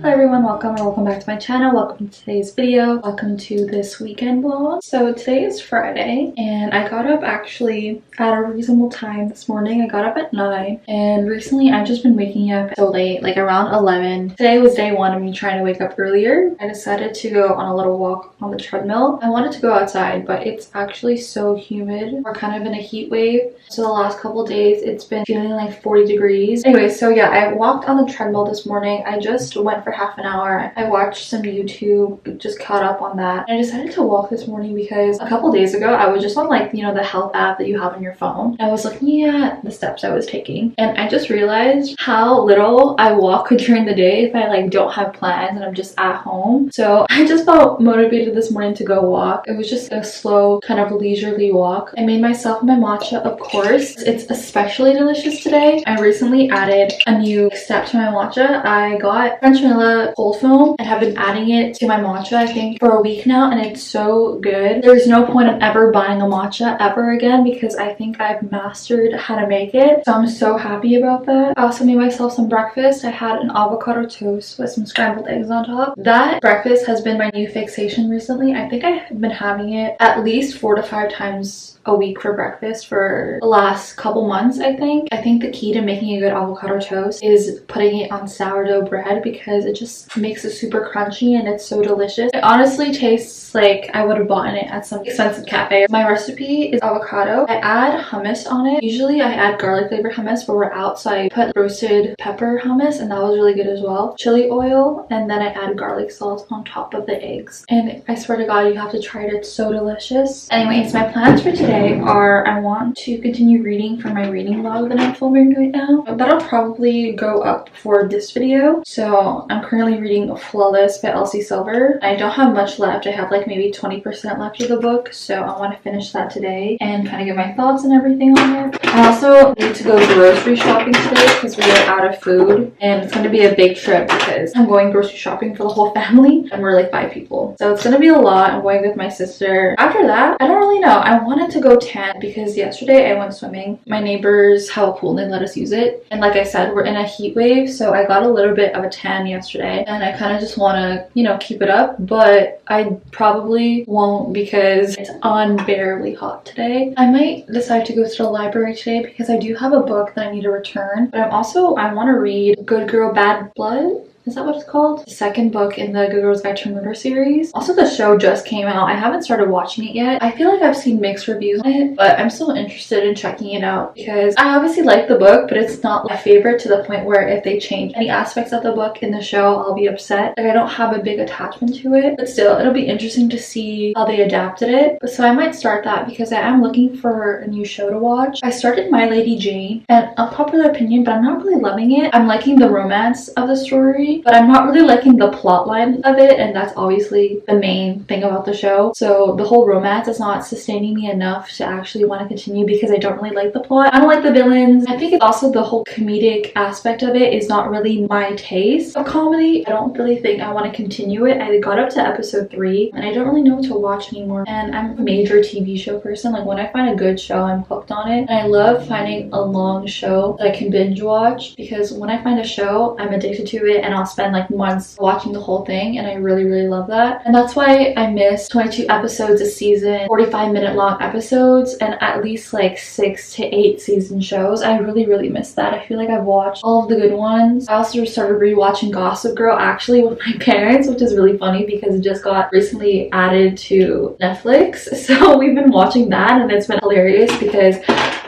Hello everyone, welcome back to my channel. Welcome to today's video. Welcome to this weekend vlog. So today is Friday and I got up actually at a reasonable time this morning. I got up at 9 and recently I've just been waking up so late, like around 11. Today was day one of me trying to wake up earlier. I decided to go on a little walk on the treadmill. I wanted to go outside, but it's actually so humid. We're kind of in a heat wave. So the last couple days it's been feeling like 40 degrees. Anyway, so yeah, I walked on the treadmill this morning. I just went for half an hour. I watched some YouTube, just caught up on that. I decided to walk this morning because a couple days ago I was just on like, the health app that you have on your phone. I was looking at the steps I was taking and I just realized how little I walk during the day if I like don't have plans and I'm just at home. So I just felt motivated this morning to go walk. It was just a slow kind of leisurely walk. I made myself my matcha, of course. It's especially delicious today. I recently added a new step to my matcha. I got French vanilla cold foam and have been adding it to my matcha I think for a week now, and it's so good. There's no point of ever buying a matcha ever again because I think I've mastered how to make it. So I'm so happy about that. I also made myself some breakfast. I had an avocado toast with some scrambled eggs on top. That breakfast has been my new fixation recently. I think I've been having it at least 4 to 5 times a week for breakfast for the last couple months. I think the key to making a good avocado toast is putting it on sourdough bread because it just makes it super crunchy and it's so delicious. It honestly tastes like I would have bought it at some expensive cafe. My recipe is avocado. I add hummus on it. Usually I add garlic flavor hummus, but we're out, so I put roasted pepper hummus and that was really good as well. Chili oil, and then I add garlic salt on top of the eggs. And I swear to God, you have to try it. It's so delicious. Anyways, my plans for today are I want to continue reading for my reading vlog that I'm filming right now. That'll probably go up for this video. So I'm currently reading Flawless by Elsie Silver. I don't have much left. I have like maybe 20% left of the book, so I want to finish that today and kind of get my thoughts and everything on it. I also need to go grocery shopping today because we are out of food and it's going to be a big trip because I'm going grocery shopping for the whole family and we're like 5 people. So it's going to be a lot. I'm going with my sister. After that, I don't really know. I wanted to go tan because yesterday I went swimming. My neighbors have a pool and they let us use it. And like I said, we're in a heat wave, so I got a little bit of a tan yesterday and I kind of just want to, keep it up, but I probably won't because it's unbearably hot today. I might decide to go to the library today because I do have a book that I need to return, but I want to read Good Girl Bad Blood. Is that what it's called? The second book in the Good Girls Guide to Murder series. Also, the show just came out. I haven't started watching it yet. I feel like I've seen mixed reviews on it, but I'm still interested in checking it out because I obviously like the book, but it's not my favorite to the point where if they change any aspects of the book in the show, I'll be upset. Like, I don't have a big attachment to it, but still, it'll be interesting to see how they adapted it. So I might start that because I am looking for a new show to watch. I started My Lady Jane, and unpopular opinion, but I'm not really loving it. I'm liking the romance of the story, but I'm not really liking the plot line of it, and that's obviously the main thing about the show. So the whole romance is not sustaining me enough to actually want to continue because I don't really like the plot. I don't like the villains. I think it's also the whole comedic aspect of it is not really my taste of comedy. I don't really think I want to continue it. I got up to episode 3 and I don't really know what to watch anymore. And I'm a major TV show person. Like, when I find a good show, I'm hooked on it. And I love finding a long show that I can binge watch because when I find a show, I'm addicted to it and I'll spend like months watching the whole thing, and I really love that. And that's why I miss 22 episodes a season, 45-minute long episodes, and at least like 6 to 8 season shows. I really miss that. I feel like I've watched all of the good ones. I also started rewatching Gossip Girl actually with my parents, which is really funny because it just got recently added to Netflix. So we've been watching that and it's been hilarious because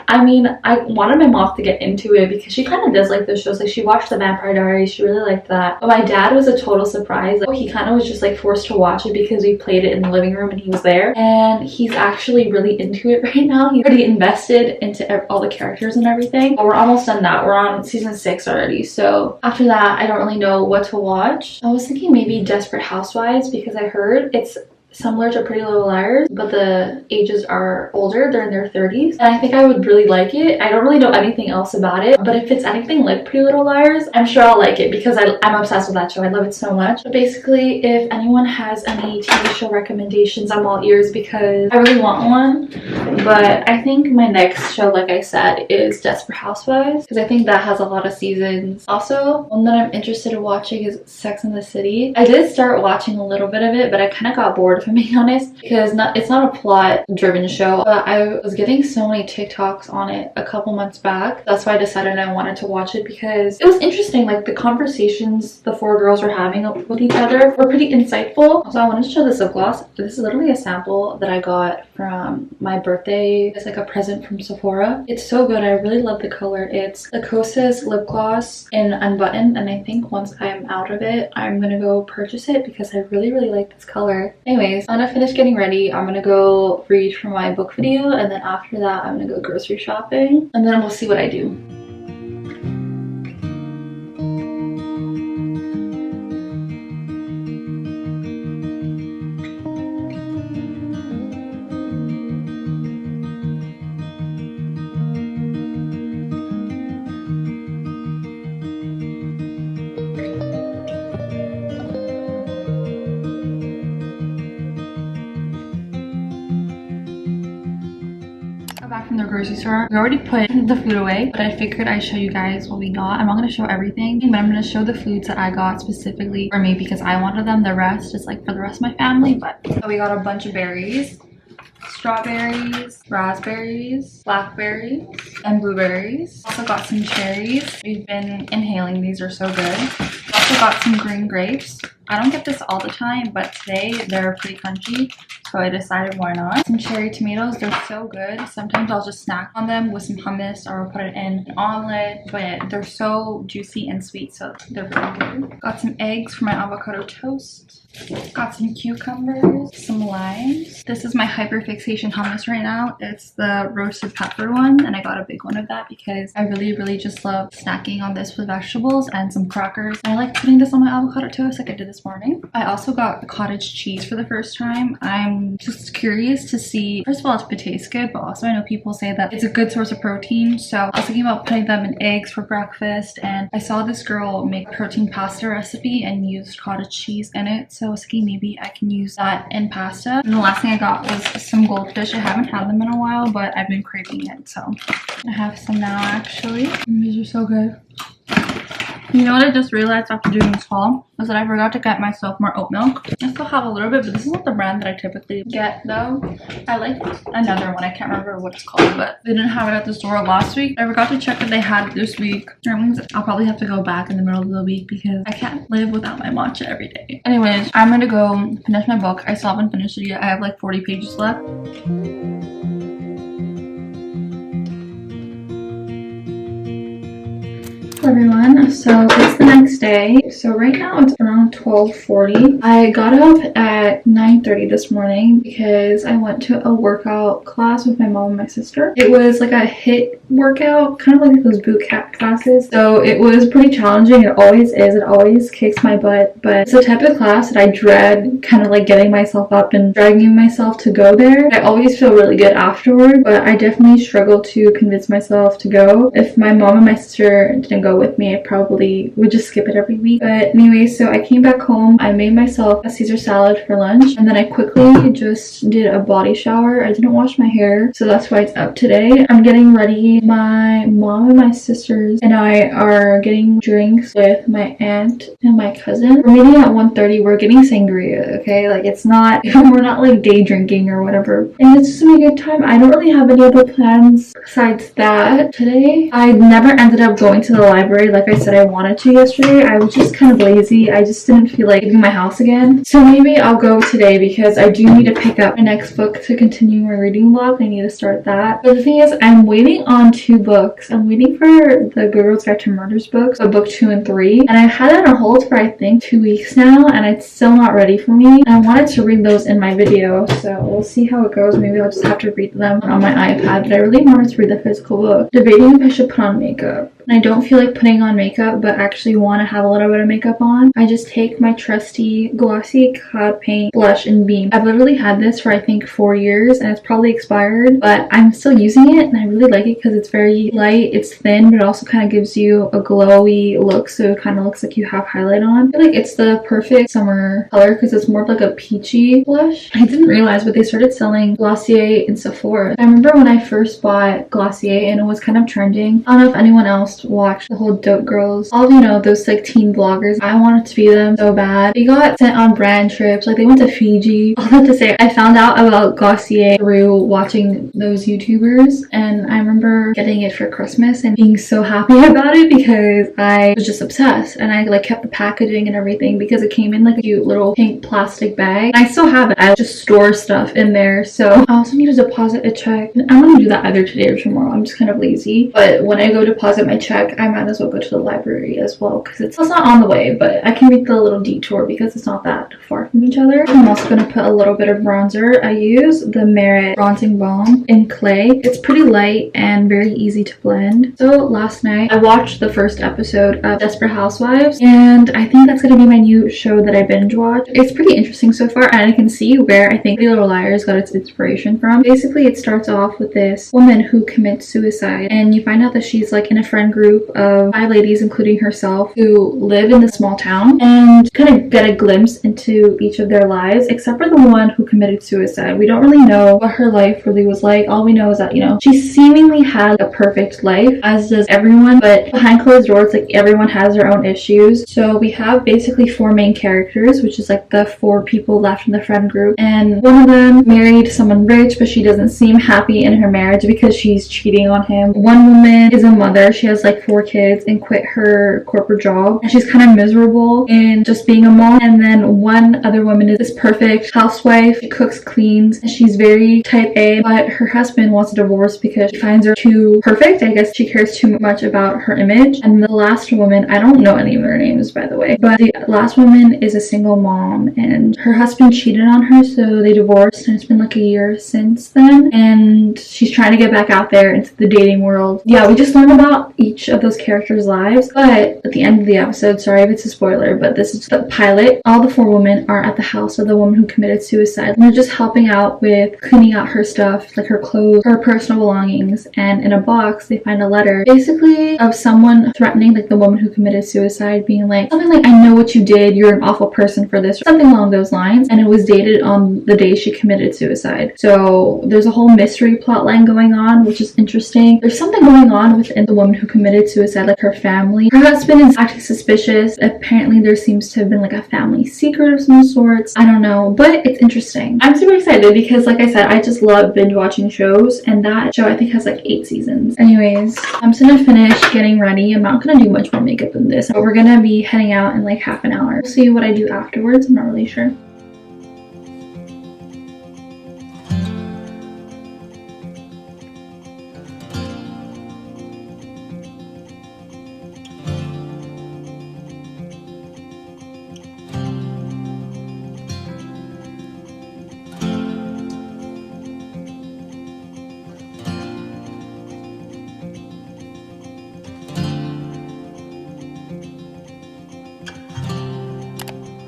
I mean, I wanted my mom to get into it because she kind of does like those shows. Like, she watched The Vampire Diaries. She really liked that. But my dad was a total surprise. Like, he kind of was just like forced to watch it because we played it in the living room and he was there. And he's actually really into it right now. He's pretty invested into all the characters and everything. But we're almost done that. We're on season 6 already. So after that, I don't really know what to watch. I was thinking maybe Desperate Housewives because I heard it's similar to Pretty Little Liars, but the ages are older. They're in their 30s, and I think I would really like it. I don't really know anything else about it, but if it's anything like Pretty Little Liars, I'm sure I'll like it because I'm obsessed with that show. I love it so much. But basically, if anyone has any TV show recommendations, I'm all ears because I really want one. But I think my next show, like I said, is Desperate Housewives because I think that has a lot of seasons. Also, one that I'm interested in watching is Sex and the City. I did start watching a little bit of it, but I kind of got bored, if I'm being honest, because it's not a plot driven show, but I was getting so many TikToks on it a couple months back. That's why I decided I wanted to watch it because it was interesting. Like the conversations the 4 girls were having with each other were pretty insightful. So I wanted to show this lip gloss. This is literally a sample that I got from my birthday. It's like a present from Sephora. It's so good. I really love the color. It's the Kosas lip gloss in Unbuttoned, and I think once I'm out of it, I'm gonna go purchase it because I really like this color. Anyways, I'm gonna finish getting ready. I'm gonna go read for my book video, and then after that I'm gonna go grocery shopping, and then we'll see what I do. Back from the grocery store. We already put the food away, but I figured I'd show you guys what we got. I'm not going to show everything, but I'm going to show the foods that I got specifically for me because I wanted them. The rest is like for the rest of my family. But so we got a bunch of berries, strawberries, raspberries, blackberries, and blueberries. Also got some cherries. We've been inhaling. These are so good. Also got some green grapes. I don't get this all the time, but today they're pretty crunchy, so I decided why not. Some cherry tomatoes, they're so good. Sometimes I'll just snack on them with some hummus or I'll put it in an omelet, but they're so juicy and sweet, so they're pretty good. Got some eggs for my avocado toast. Got some cucumbers, some limes. This is my hyperfixation hummus right now. It's the roasted pepper one, and I got a big one of that because I really just love snacking on this with vegetables and some crackers. And I like putting this on my avocado toast like I did this morning. I also got cottage cheese for the first time. I'm just curious to see, first of all, if it tastes good, but also I know people say that it's a good source of protein. So I was thinking about putting them in eggs for breakfast, and I saw this girl make protein pasta recipe and used cottage cheese in it. So I was thinking maybe I can use that in pasta. And the last thing I got was some goldfish. I haven't had them in a while, but I've been craving it. So I have some now actually. These are so good. You know what I just realized after doing this haul was that I forgot to get myself more oat milk. I still have a little bit, but this is not the brand that I typically get though. I like another one. I can't remember what it's called, but they didn't have it at the store last week. I forgot to check that they had it this week. That means I'll probably have to go back in the middle of the week because I can't live without my matcha every day. Anyways, I'm gonna go finish my book. I still haven't finished it yet. I have like 40 pages left. Hello everyone, so it's the next day. So right now it's around 12:40. I got up at 9:30 this morning because I went to a workout class with my mom and my sister. It was like a HIIT workout, kind of like those boot camp classes. So it was pretty challenging. It always is. It always kicks my butt, but it's the type of class that I dread, kind of like getting myself up and dragging myself to go there. I always feel really good afterward, but I definitely struggle to convince myself to go. If my mom and my sister didn't go with me, I probably would just skip it every week. But anyway, so I came back home. I made myself a Caesar salad for lunch, and then I quickly just did a body shower. I didn't wash my hair, so that's why it's up today. I'm getting ready. My mom and my sisters and I are getting drinks with my aunt and my cousin. We're meeting at 1:30. We're getting sangria, okay? Like it's not, we're not like day drinking or whatever. And it's just gonna be a good time. I don't really have any other plans besides that today. I never ended up going to the library like I said I wanted to yesterday. I was just kind of lazy. I just didn't feel like leaving my house again. So maybe I'll go today because I do need to pick up my next book to continue my reading vlog. I need to start that. But the thing is, I'm waiting on 2 books. I'm waiting for the Good Girls Guide to Murders books, so book 2 and 3. And I've had that on hold for I think 2 weeks now, and it's still not ready for me. And I wanted to read those in my video, so we'll see how it goes. Maybe I'll just have to read them on my iPad, but I really wanted to read the physical book. Debating if I should put on makeup. and I don't feel like putting on makeup but actually want to have a little bit of makeup on, I just take my trusty Glossy Cloud Paint Blush in Beam. I've literally had this for I think 4 years and it's probably expired, but I'm still using it and I really like it because it's very light, it's thin, but it also kind of gives you a glowy look, so it kind of looks like you have highlight on. I feel like it's the perfect summer color because it's more of like a peachy blush. I didn't realize, but they started selling Glossier in Sephora. I remember when I first bought Glossier and it was kind of trending. I don't know if anyone else watched the whole Dope Girls. All of you know, those like teen vloggers. I wanted to be them so bad. They got sent on brand trips, like they went to Fiji. All that to say, I found out about Glossier through watching those YouTubers, and I remember getting it for Christmas and being so happy about it because I was just obsessed, and I like kept the packaging and everything because it came in like a cute little pink plastic bag. I still have it. I just store stuff in there. So I also need to deposit a check. I'm gonna do that either today or tomorrow. I'm just kind of lazy, but when I go deposit my check, I might as well go to the library as well because it's not on the way, but I can make the little detour because it's not that far from each other. I'm also gonna put a little bit of bronzer. I use the Merit Bronzing Balm in clay. It's pretty light and very easy to blend. So last night I watched the first episode of Desperate Housewives, and I think that's gonna be my new show that I binge watch. It's pretty interesting so far, and I can see where I think Pretty Little Liars got its inspiration from. Basically, it starts off with this woman who commits suicide, and you find out that she's like in a friend group of 5 ladies, including herself, who live in the small town, and kind of get a glimpse into each of their lives, except for the one who committed suicide. We don't really know what her life really was like. All we know is that, you know, she seemingly had a perfect life, as does everyone, but behind closed doors, like everyone has their own issues. So we have basically 4 main characters, which is like the 4 people left in the friend group, and one of them married someone rich, but she doesn't seem happy in her marriage because she's cheating on him. One woman is a mother. She has like 4 kids and quit her corporate job, and she's kind of miserable in just being a mom. And then one other woman is this perfect housewife. She cooks, cleans, and she's very type A, but her husband wants a divorce because she finds her too perfect. I guess she cares too much about her image. And the last woman, I don't know any of their names, by the way, but the last woman is a single mom, and her husband cheated on her, so they divorced, and it's been like a year since then, and she's trying to get back out there into the dating world. Yeah, we just learn about each of those characters' lives, but at the end of the episode, sorry if it's a spoiler, but this is the pilot, all the 4 women are at the house of the woman who committed suicide, and they're just helping out with cleaning out her stuff, like her clothes, her personal belongings, and in a box they find a letter basically of someone threatening like the woman who committed suicide, being like something like, I know what you did, you're an awful person for this, or something along those lines. And it was dated on the day she committed suicide. So there's a whole mystery plot line going on, which is interesting. There's something going on within the woman who committed suicide, like her family. Her husband is acting suspicious. Apparently there seems to have been like a family secret of some sorts. I don't know, but it's interesting. I'm super excited because, like I said, I just love binge watching shows, and that show I think has like 8 seasons. Anyways, I'm just gonna finish getting ready. I'm not gonna do much more makeup than this, but we're gonna be heading out in like half an hour. We'll see what I do afterwards. I'm not really sure.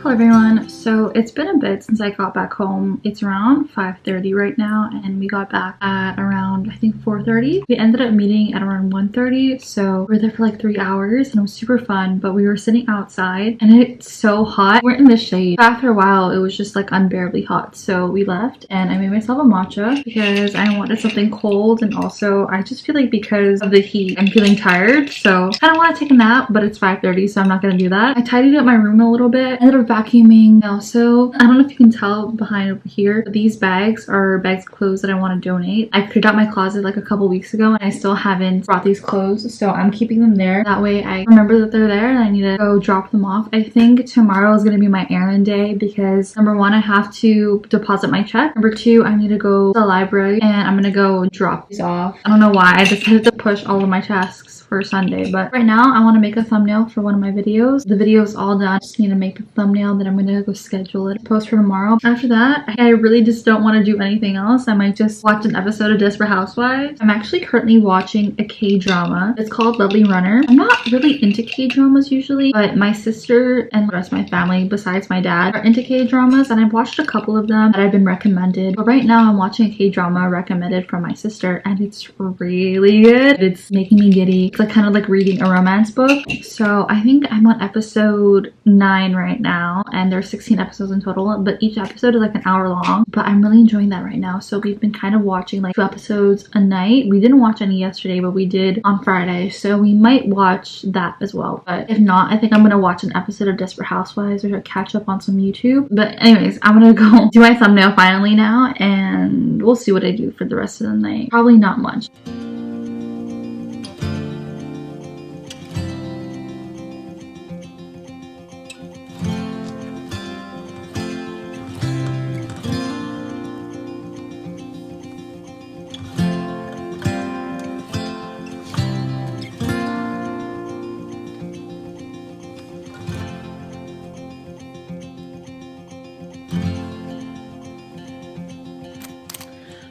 Hello everyone, so it's been a bit since I got back home. It's around 5:30 right now, and we got back at around I think 4:30. We ended up meeting at around 1:30, so we were there for like 3 hours and it was super fun. But we were sitting outside and it's so hot. We're in the shade. After a while it was just like unbearably hot, so we left and I made myself a matcha because I wanted something cold, and also I just feel like because of the heat I'm feeling tired, so I don't want to take a nap, but it's 5:30, so I'm not gonna do that. I tidied up my room a little bit. I ended up vacuuming. Also, I don't know if you can tell behind over here, but these bags are bags of clothes that I want to donate. I cleared out my closet like a couple weeks ago and I still haven't brought these clothes, so I'm keeping them there. That way I remember that they're there and I need to go drop them off. I think tomorrow is going to be my errand day because number 1, I have to deposit my check. Number 2, I need to go to the library and I'm going to go drop these off. I don't know why I decided to push all of my tasks for Sunday. But right now I want to make a thumbnail for one of my videos. The video is all done. I just need to make the thumbnail, then I'm gonna go schedule it, post for tomorrow. After that, I really just don't want to do anything else. I might just watch an episode of Desperate Housewives. I'm actually currently watching a K-drama. It's called Lovely Runner. I'm not really into K-dramas usually, but my sister and the rest of my family besides my dad are into K-dramas, and I've watched a couple of them that I've been recommended. But right now I'm watching a K-drama recommended from my sister, and it's really good. It's making me giddy. It's like kind of like reading a romance book. So I think I'm on episode 9 right now, and there's 16 episodes in total, but each episode is like an hour long. But I'm really enjoying that right now. So we've been kind of watching like 2 episodes a night. We didn't watch any yesterday, but we did on Friday, so we might watch that as well. But if not, I think I'm gonna watch an episode of Desperate Housewives or catch up on some YouTube. But anyways, I'm gonna go do my thumbnail finally now, and we'll see what I do for the rest of the night. Probably not much.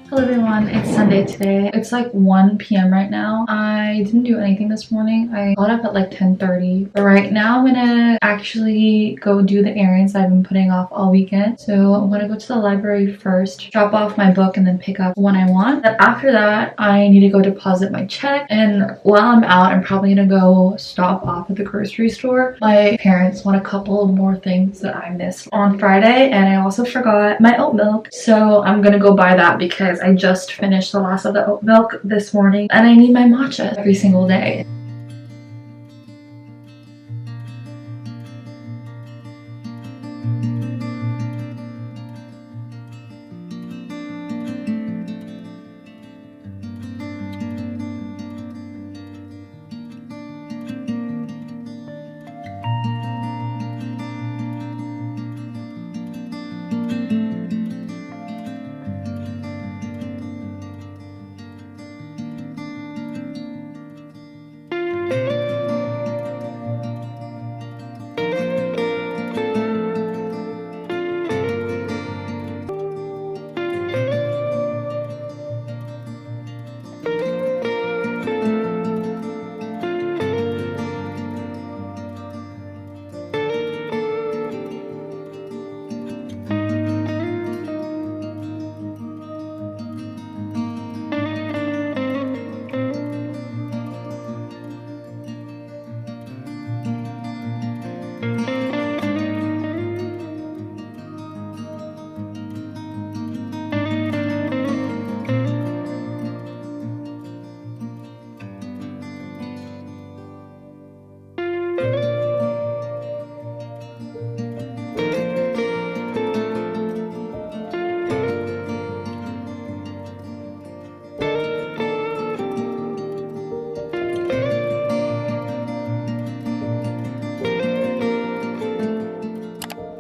Hello everyone, it's Sunday today. It's like 1 p.m. right now. I didn't do anything this morning. I got up at like 10:30. But right now I'm gonna actually go do the errands I've been putting off all weekend. So I'm gonna go to the library first, drop off my book, and then pick up one I want. Then after that, I need to go deposit my check. And while I'm out, I'm probably gonna go stop off at the grocery store. My parents want a couple more things that I missed on Friday, and I also forgot my oat milk. So I'm gonna go buy that because I just finished the last of the oat milk this morning, and I need my matcha every single day.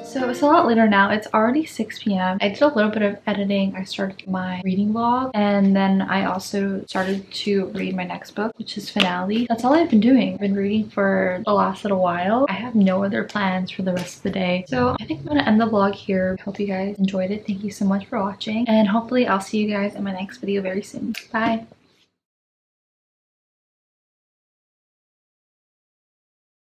So it's a lot later now. It's already 6 p.m. I did a little bit of editing. I started my reading vlog, and then I also started to read my next book, which is Finale. That's all I've been doing. I've been reading for the last little while. I have no other plans for the rest of the day. So I think I'm gonna end the vlog here. Hope you guys enjoyed it. Thank you so much for watching, and hopefully I'll see you guys in my next video very soon. Bye!